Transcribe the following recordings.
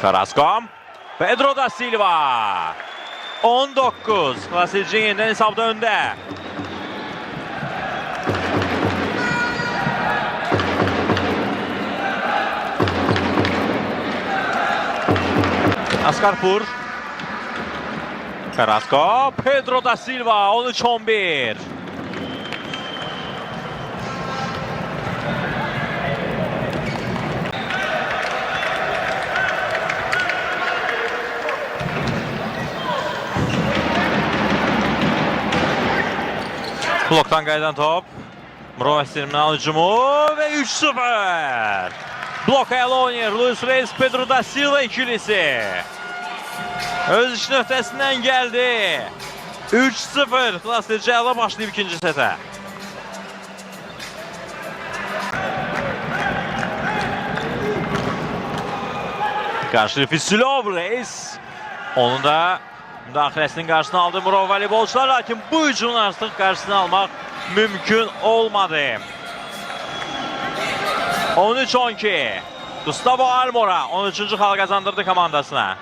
Carrasco. Pedro da Silva. 19. Klasic'in yeniden hesabda önde. Askarpur. Carrasco. Pedro da Silva. 13-11. Bloktan qayıdan top. Murov Əsirmin hücumu ve 3-0. Blok ələ oynayır. Luis Reis, Pedro da Silva ikilisi. Öz işin öhtəsindən gəldi. 3-0. Klasik ələ başlayıb ikinci setə. Qarşı Fisilov Reis. Onun da müdaxiləsinin qarşısını aldı Murov voleybolçular, lakin bu hücumun artıq qarşısını almaq mümkün olmadı. 13-12. Gustavo Almora 13-cü xal qazandırdı komandasına.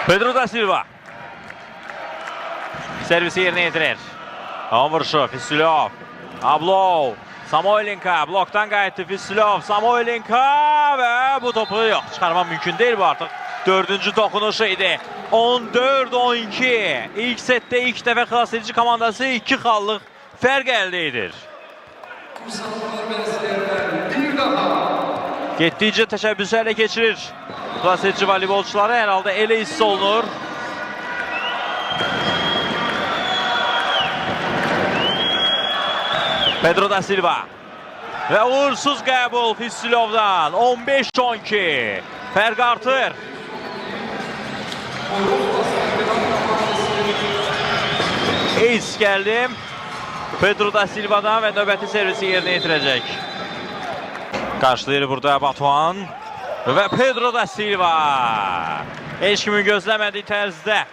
Pedro da Silva. Servisi yerine yetirir. Tam vuruşu Fisilov. Ablov. Samoylenko bloktan qayıtdı Fisilov. Samoylenko ve bu topu yok. Çıxarmaq mümkün değil bu artıq. Dördüncü toxunuşu idi. 14-12. İlk sette ilk dəfə Klasik komandası 2 xallıq fərq əldə edir. Getdikcə təşəbbüsü ələ keçirir. Klasik voleybolçuları hər halda elə hiss olunur. Pedro da Silva. Ve uğursuz qəbul Fisilov'dan. 15-12. Fərq artır. Ace geldi. Pedro da Silva'dan ve növbəti servisi yerine yetirəcək. Qarşılayır burada Batuhan. Ve Pedro da Silva. Heç kimin gözləmədiyi tərzdə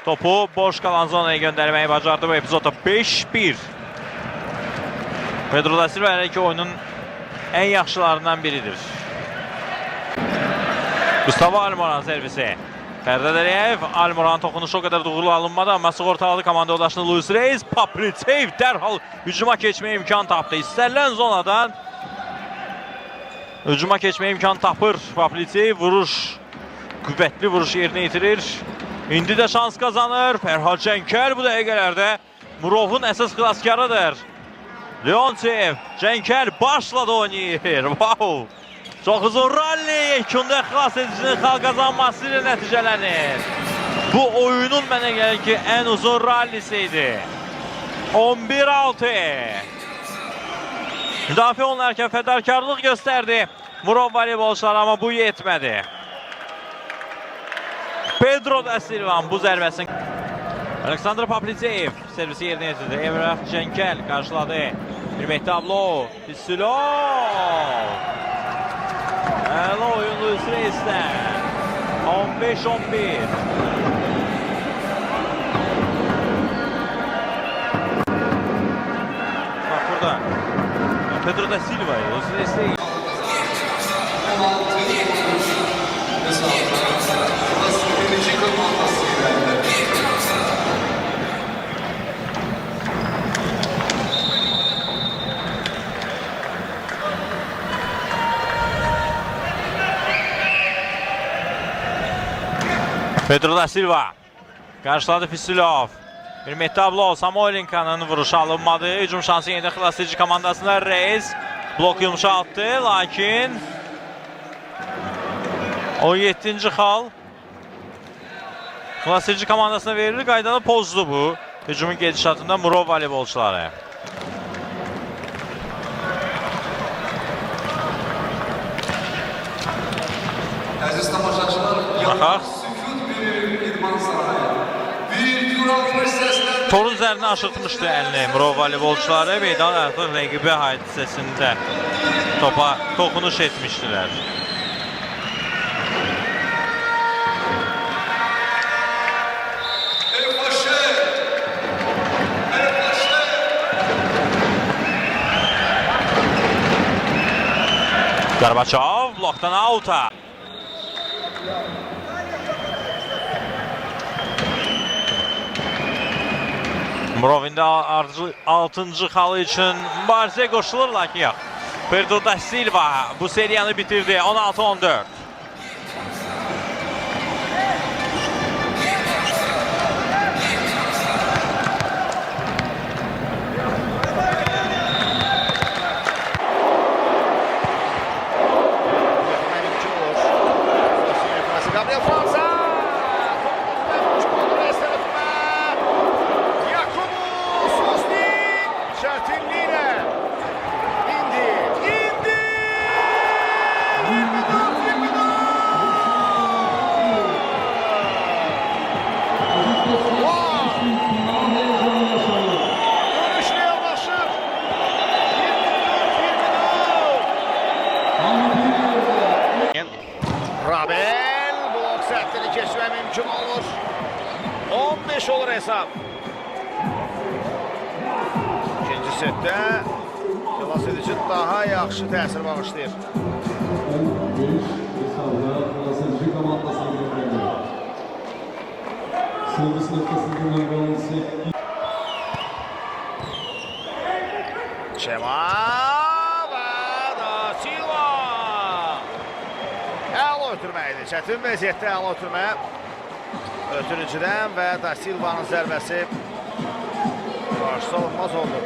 topu boş qalan zonaya göndərməyi bacardı bu epizodda. 5-1. Pedro da Silva hələ ki oyunun en yaxşılarından biridir. Gustavo Almoran servisi. Ferdi Deriyev, Almoran toxunuşu o kadar doğru alınmadı ama sığortaladı komanda yoldaşını Luis Reis. Paplitsev dərhal hücuma keçməyə imkan tapdı. İstənilən zonadan hücuma keçməyə imkan tapır. Paplitsev vuruş, qüvvətli vuruş yerine yetirir. İndi de şans kazanır. Ferhat Cenkel bu dəqiqələrdə Murov'un əsas xilaskarıdır. Leontev, Cenkel başladı oynayır. Wow. Çok uzun ralli yekunda xilas edicinin xal kazanması ile nəticələnir. Bu oyunun mənə gəlir ki en uzun rallisiydi. 11-6. Müdafiə olunarkən fədakarlıq gösterdi Murov voleybolçular ama bu yetmedi. Pedro da Silva bu zərbəsini. Aleksandr Paplitsev servisi yerine yetirdi. Emrah Cenkel karşıladı. Bir Mehtablo. Fisilov. Əla oyun Luis Reis'ten. 15-11. Bak burada. Pedro da Silva. Luis Reis'te. Pedro da Silva. Karşıladı Fisilov. Bir Mehtablo. Samoylenko'nun vuruşu alınmadı. Hücum şansı yeniden Klasik komandasına Reis. Blok yumuşalttı. Lakin 17. xal Klasik komandasına verilir. Qaydanı pozdu bu. Hücumun gedişatında Murov voleybolçuları. Əziz tamaşaçılar, Torun üzərinə aşırtmışdı əlini Murov voleybolçuları. Meydan artıq rəqibi hadisəsində topa toxunuş etmişdilər. Qarbaçov blokdan auta. Murovin də 6-cı xalı üçün mübarizəyə qoşulur, lakin yox. Pedro da Silva bu seriyanı bitirdi, 16-14. Gabriel França! Çetinliğine indi. 24. Dönüşle yaklaşır. 24. Rabel blok sertliğini kesme mümkün olur. 15 olur hesap. İkinci setdə xilas edici daha yaxşı təsir bağışlayır. Xilasedici komandasına göndərildi. Servis nöqtəsində qalan 8. Çema və da Silva. Əla ötürmə idi. Çətin vəziyyətdə əla ötürmə. Ötürücüdən və da Silvanın zərbəsi qarşısı olmaz oldu.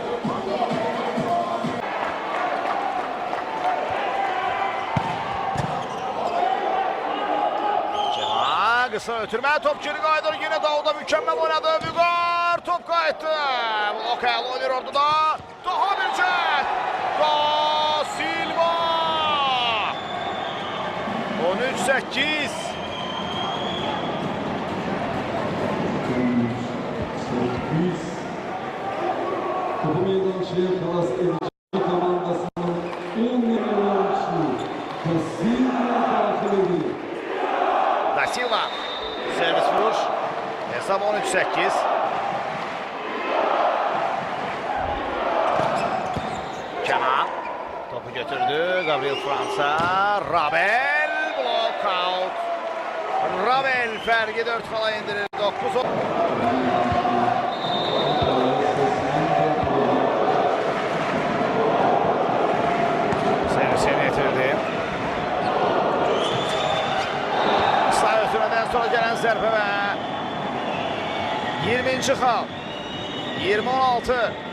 Cema qısa ötürmə, top geri qayıdır, yine Davuda mükemmel oynadı, Vüqar top qayıtdı. Blok əl oynayır orada, daha bir cəhət, Da Silva. 13-8. Topu meydançıya xilas edici komandasının 10 numaralı oyuncusu Da Silva daxil edir. Da Silva servis vuruş. Hesab 13-8. Kenan topu götürdü. Gabriel França. Rabel block out. Rabel fərqi 4 xala indirir. 9-10. Servisini yetirdi. Sağ ötürmeden sonra gelen zərfə və 20-ci xal. 20-16.